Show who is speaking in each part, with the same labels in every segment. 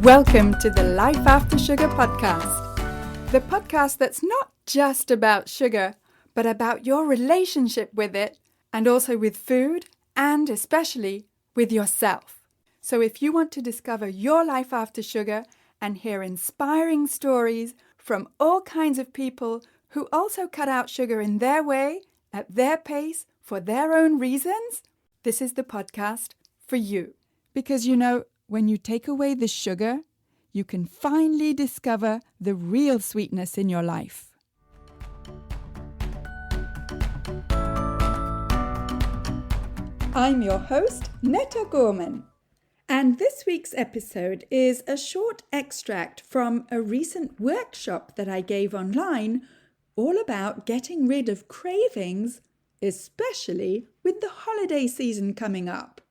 Speaker 1: Welcome to the Life After Sugar podcast, the podcast that's not just about sugar, but about your relationship with it and also with food and especially with yourself. So if you want to discover your life after sugar and hear inspiring stories from all kinds of people who also cut out sugar in their way, at their pace, for their own reasons, this is the podcast for you. Because when you take away the sugar, you can finally discover the real sweetness in your life. I'm your host, Netta Gorman, and this week's episode is a short extract from a recent workshop that I gave online all about getting rid of cravings, especially with the holiday season coming up.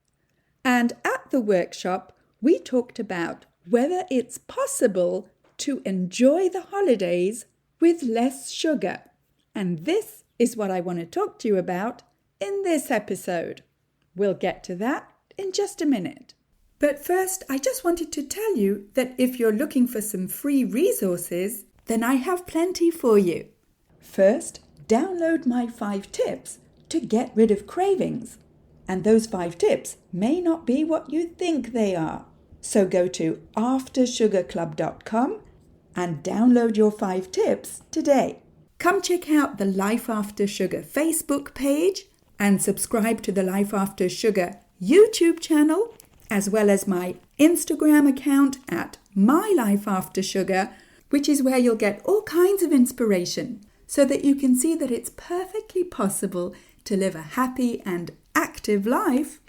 Speaker 1: And at the workshop, we talked about whether it's possible to enjoy the holidays with less sugar. And this is what I want to talk to you about in this episode. We'll get to that in just a minute. But first, I just wanted to tell you that if you're looking for some free resources, then I have plenty for you. First, download my 5 tips to get rid of cravings. And those 5 tips may not be what you think they are. So go to aftersugarclub.com and download your 5 tips today. Come check out the Life After Sugar Facebook page and subscribe to the Life After Sugar YouTube channel, as well as my Instagram account at MyLifeAfterSugar, which is where you'll get all kinds of inspiration so that you can see that it's perfectly possible to live a happy and active life,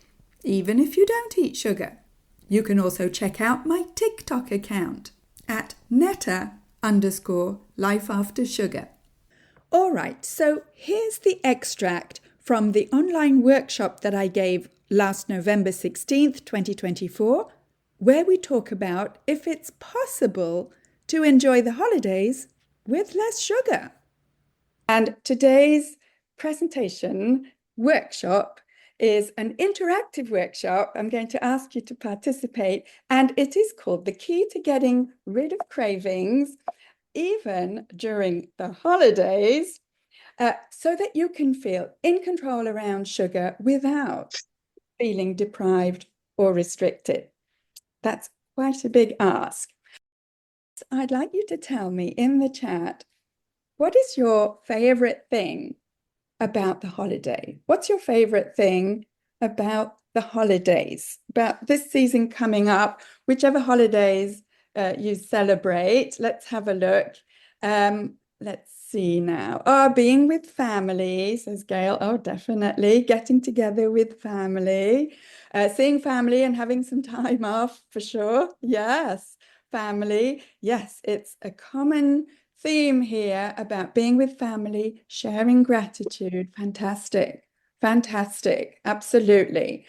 Speaker 1: even if you don't eat sugar. You can also check out my TikTok account at Netta_lifeaftersugar. All right, so here's the extract from the online workshop that I gave last November 16th, 2024, where we talk about if it's possible to enjoy the holidays with less sugar. And today's presentation workshop is an interactive workshop. I'm going to ask you to participate, and it is called The Key to Getting Rid of Cravings, even during the holidays, so that you can feel in control around sugar without feeling deprived or restricted. That's quite a big ask. I'd like you to tell me in the chat, what is your favorite thing about the holiday? What's your favorite thing about the holidays, about this season coming up, whichever holidays you celebrate? Let's have a look. Let's see now. Being with family, says Gail. Oh, definitely. Getting together with family, seeing family and having some time off for sure. Yes, family. Yes, it's a common theme here about being with family, sharing gratitude. Fantastic. Fantastic. Absolutely.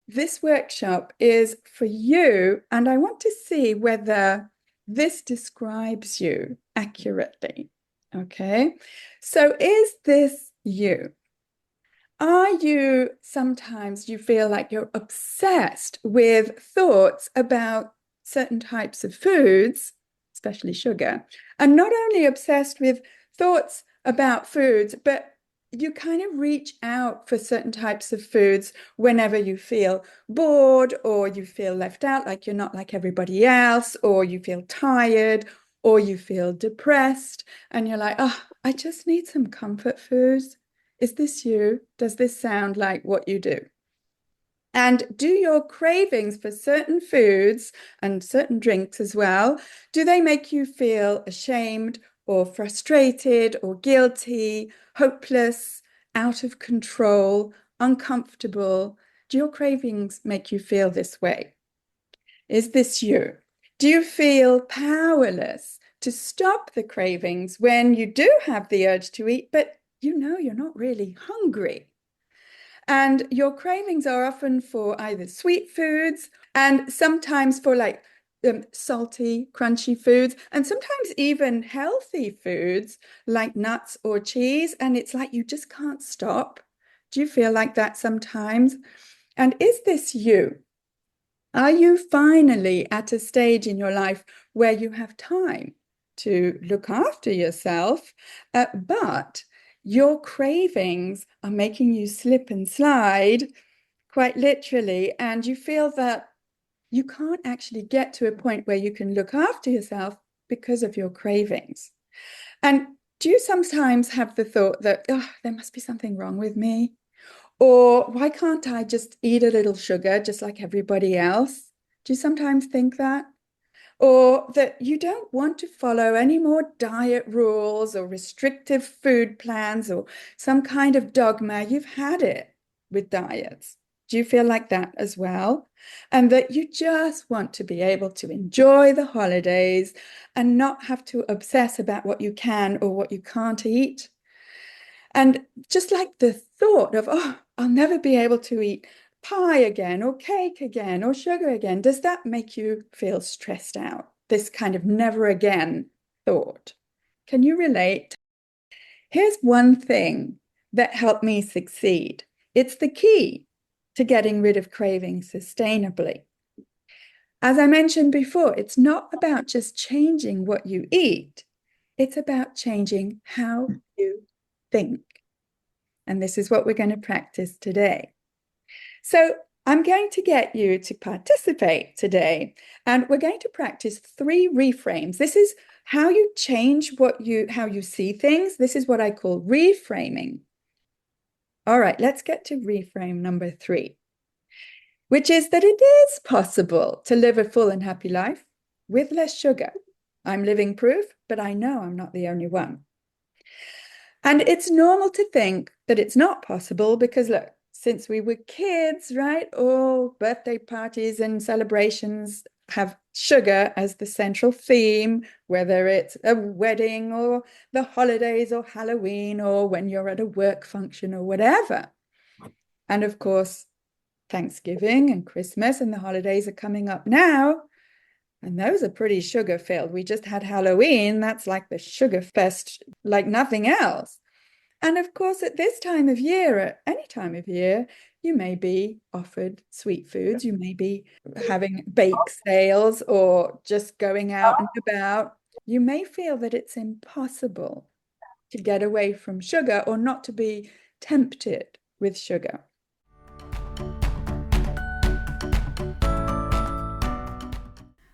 Speaker 1: This workshop is for you, and I want to see whether this describes you accurately. Okay, so is this you? Are you sometimes you feel like you're obsessed with thoughts about certain types of foods, especially sugar, and not only obsessed with thoughts about foods, but you kind of reach out for certain types of foods whenever you feel bored or you feel left out, like you're not like everybody else, or you feel tired, or you feel depressed, and you're like, I just need some comfort foods. Is this you? Does this sound like what you do? And do your cravings for certain foods and certain drinks as well, do they make you feel ashamed or frustrated or guilty, hopeless, out of control, uncomfortable? Do your cravings make you feel this way? Is this you? Do you feel powerless to stop the cravings when you do have the urge to eat, but you know you're not really hungry? And your cravings are often for either sweet foods and sometimes for salty, crunchy foods, and sometimes even healthy foods like nuts or cheese. And it's like you just can't stop. Do you feel like that sometimes? And is this you? Are you finally at a stage in your life where you have time to look after yourself, but your cravings are making you slip and slide, quite literally, and you feel that you can't actually get to a point where you can look after yourself because of your cravings? And do you sometimes have the thought that, oh, there must be something wrong with me? Or why can't I just eat a little sugar just like everybody else? Do you sometimes think that? Or that you don't want to follow any more diet rules or restrictive food plans or some kind of dogma? You've had it with diets. Do you feel like that as well? And that you just want to be able to enjoy the holidays and not have to obsess about what you can or what you can't eat? And just like the thought of, oh, I'll never be able to eat pie again or cake again or sugar again, does that make you feel stressed out? This kind of never again thought. Can you relate? Here's one thing that helped me succeed. It's the key to getting rid of cravings sustainably. As I mentioned before, it's not about just changing what you eat. It's about changing how you think. And this is what we're going to practice today. So I'm going to get you to participate today, and we're going to practice 3 reframes. This is how you change how you see things. This is what I call reframing. All right, let's get to reframe number 3, which is that it is possible to live a full and happy life with less sugar. I'm living proof, but I know I'm not the only one. And it's normal to think that it's not possible because, look, since we were kids, right, all birthday parties and celebrations have sugar as the central theme, whether it's a wedding or the holidays or Halloween or when you're at a work function or whatever. And of course, Thanksgiving and Christmas and the holidays are coming up now. And those are pretty sugar-filled. We just had Halloween. That's like the sugar fest, like nothing else. And of course, at this time of year, at any time of year, you may be offered sweet foods. You may be having bake sales or just going out and about. You may feel that it's impossible to get away from sugar or not to be tempted with sugar.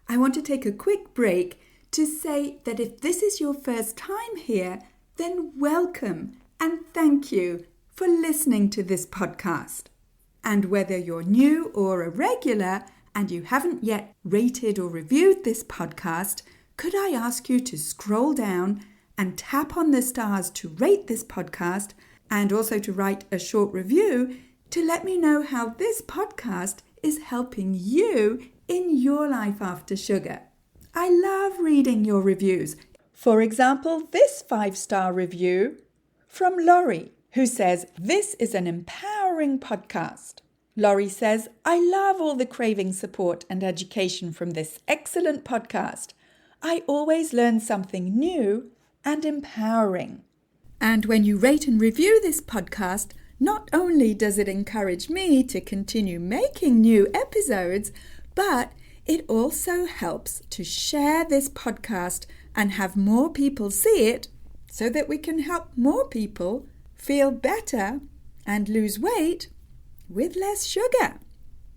Speaker 1: I want to take a quick break to say that if this is your first time here, then welcome and thank you for listening to this podcast. And whether you're new or a regular and you haven't yet rated or reviewed this podcast, could I ask you to scroll down and tap on the stars to rate this podcast and also to write a short review to let me know how this podcast is helping you in your life after sugar. I love reading your reviews. For example, this 5-star review from Laurie, who says, "This is an empowering podcast." Laurie says, "I love all the craving support and education from this excellent podcast. I always learn something new and empowering." And when you rate and review this podcast, not only does it encourage me to continue making new episodes, but it also helps to share this podcast and have more people see it so that we can help more people feel better and lose weight with less sugar.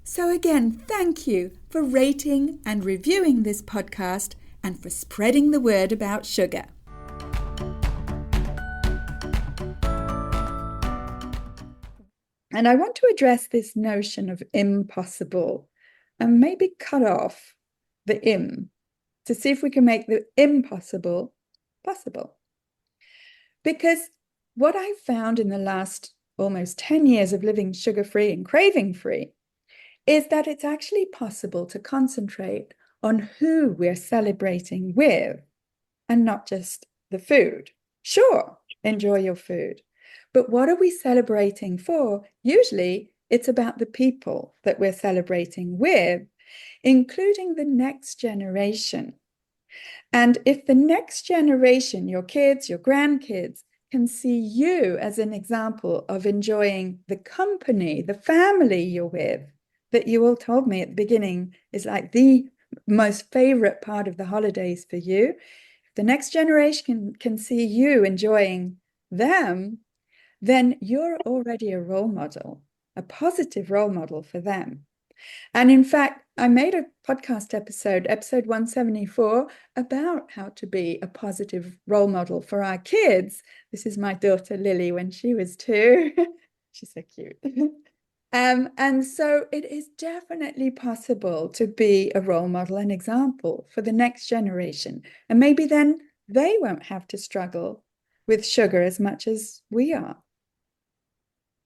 Speaker 1: So again, thank you for rating and reviewing this podcast and for spreading the word about sugar. And I want to address this notion of impossible and maybe cut off the im to see if we can make the impossible possible. Because what I've found in the last almost 10 years of living sugar-free and craving-free is that it's actually possible to concentrate on who we're celebrating with and not just the food. Sure, enjoy your food. But what are we celebrating for? Usually, it's about the people that we're celebrating with, including the next generation. And if the next generation, your kids, your grandkids, can see you as an example of enjoying the company, the family you're with, that you all told me at the beginning is like the most favorite part of the holidays for you, if the next generation can see you enjoying them, then you're already a role model, a positive role model for them. And in fact, I made a podcast episode 174, about how to be a positive role model for our kids. This is my daughter Lily when she was 2. She's so cute. And so it is definitely possible to be a role model and example for the next generation. And maybe then they won't have to struggle with sugar as much as we are.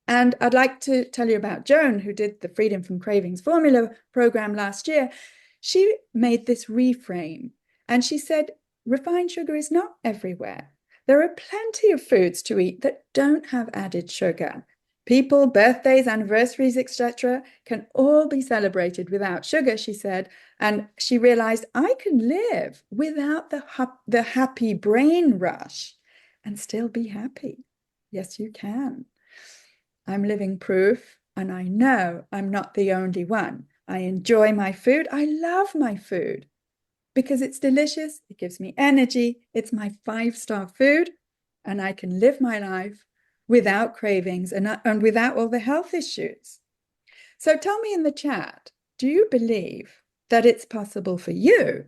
Speaker 1: And I'd like to tell you about Joan, who did the Freedom from Cravings formula program last year. She made this reframe and she said, refined sugar is not everywhere. There are plenty of foods to eat that don't have added sugar. People, birthdays, anniversaries, etc., can all be celebrated without sugar, she said. And she realized, I can live without the happy brain rush and still be happy. Yes, you can. I'm living proof, and I know I'm not the only one. I enjoy my food. I love my food because it's delicious. It gives me energy. It's my 5-star food, and I can live my life without cravings and without all the health issues. So tell me in the chat, do you believe that it's possible for you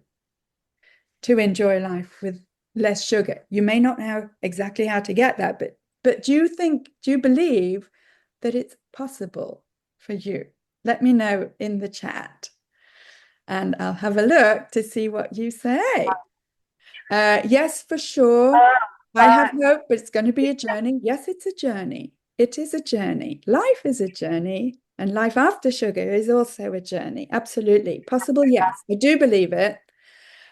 Speaker 1: to enjoy life with less sugar? You may not know exactly how to get that, but do you believe that it's possible for you? Let me know in the chat and I'll have a look to see what you say. Yes, for sure. I have hope, but it's going to be a journey. Yes, it's a journey. It is a journey. Life is a journey, and life after sugar is also a journey. Absolutely. Possible, yes. I do believe it.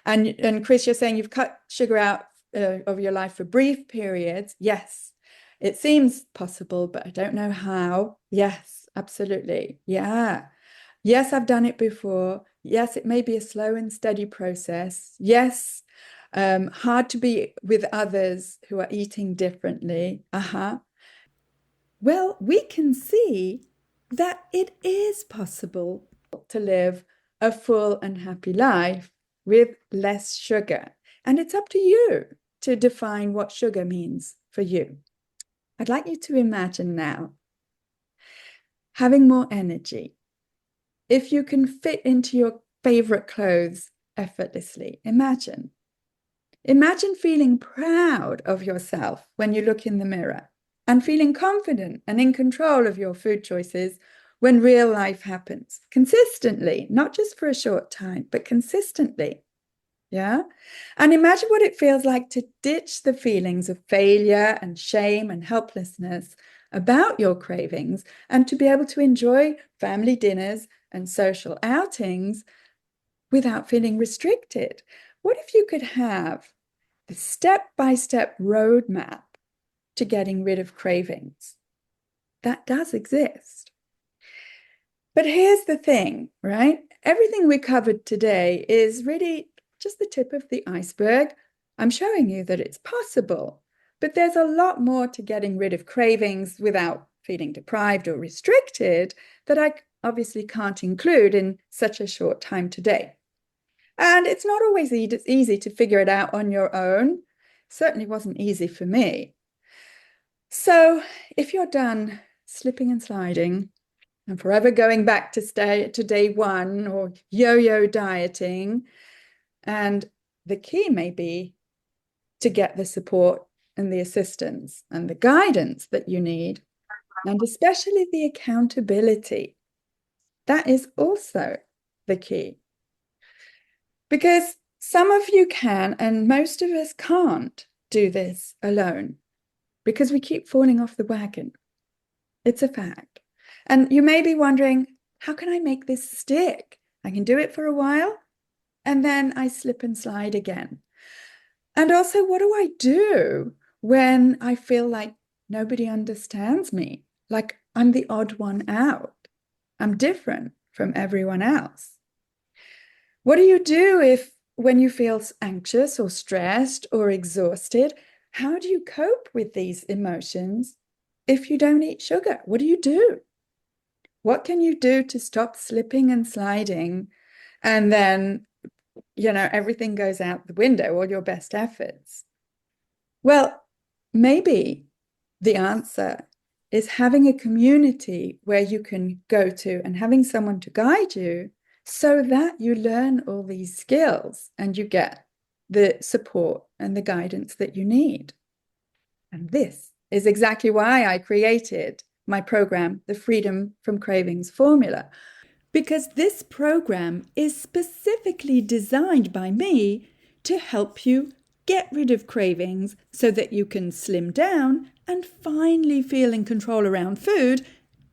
Speaker 1: And Chris, you're saying you've cut sugar out of your life for brief periods. Yes. It seems possible, but I don't know how. Yes, absolutely. Yeah. Yes, I've done it before. Yes, it may be a slow and steady process. Yes, hard to be with others who are eating differently. Well, we can see that it is possible to live a full and happy life with less sugar. And it's up to you to define what sugar means for you. I'd like you to imagine now having more energy. If you can fit into your favorite clothes effortlessly, imagine. Imagine feeling proud of yourself when you look in the mirror and feeling confident and in control of your food choices when real life happens consistently, not just for a short time, but consistently. Yeah. And imagine what it feels like to ditch the feelings of failure and shame and helplessness about your cravings and to be able to enjoy family dinners and social outings without feeling restricted. What if you could have the step-by-step roadmap to getting rid of cravings? That does exist. But here's the thing, right? Everything we covered today is really just the tip of the iceberg. I'm showing you that it's possible, but there's a lot more to getting rid of cravings without feeling deprived or restricted that I obviously can't include in such a short time today. And it's not always easy to figure it out on your own. It certainly wasn't easy for me. So if you're done slipping and sliding and forever going back to day one or yo-yo dieting, and the key may be to get the support and the assistance and the guidance that you need, and especially the accountability. That is also the key. Because some of you can, and most of us can't do this alone because we keep falling off the wagon. It's a fact. And you may be wondering, how can I make this stick? I can do it for a while, and then I slip and slide again. And also, what do I do when I feel like nobody understands me? Like I'm the odd one out. I'm different from everyone else. What do you do when you feel anxious or stressed or exhausted? How do you cope with these emotions if you don't eat sugar? What do you do? What can you do to stop slipping and sliding? And then, everything goes out the window, all your best efforts. Well, maybe the answer is having a community where you can go to and having someone to guide you so that you learn all these skills and you get the support and the guidance that you need. And this is exactly why I created my program, the Freedom from Cravings Formula, because this program is specifically designed by me to help you get rid of cravings so that you can slim down and finally feel in control around food,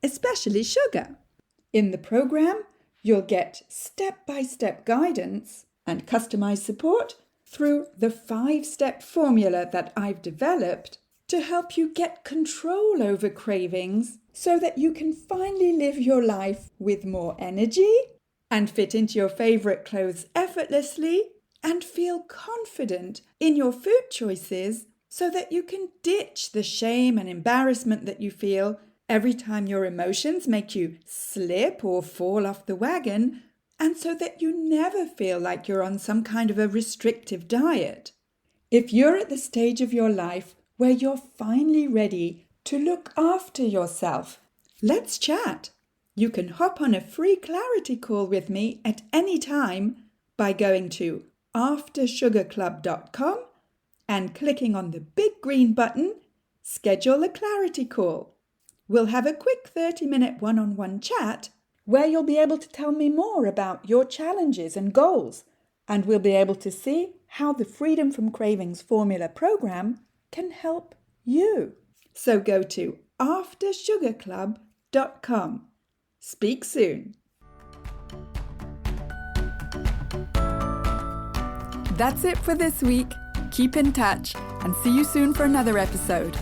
Speaker 1: especially sugar. In the program, you'll get step-by-step guidance and customized support through the 5-step formula that I've developed to help you get control over cravings so that you can finally live your life with more energy and fit into your favorite clothes effortlessly and feel confident in your food choices so that you can ditch the shame and embarrassment that you feel every time your emotions make you slip or fall off the wagon, and so that you never feel like you're on some kind of a restrictive diet. If you're at the stage of your life where you're finally ready to look after yourself, let's chat. You can hop on a free clarity call with me at any time by going to aftersugarclub.com and clicking on the big green button, Schedule a Clarity Call. We'll have a quick 30-minute one-on-one chat where you'll be able to tell me more about your challenges and goals, and we'll be able to see how the Freedom from Cravings Formula program can help you. So go to aftersugarclub.com. Speak soon. That's it for this week. Keep in touch and see you soon for another episode.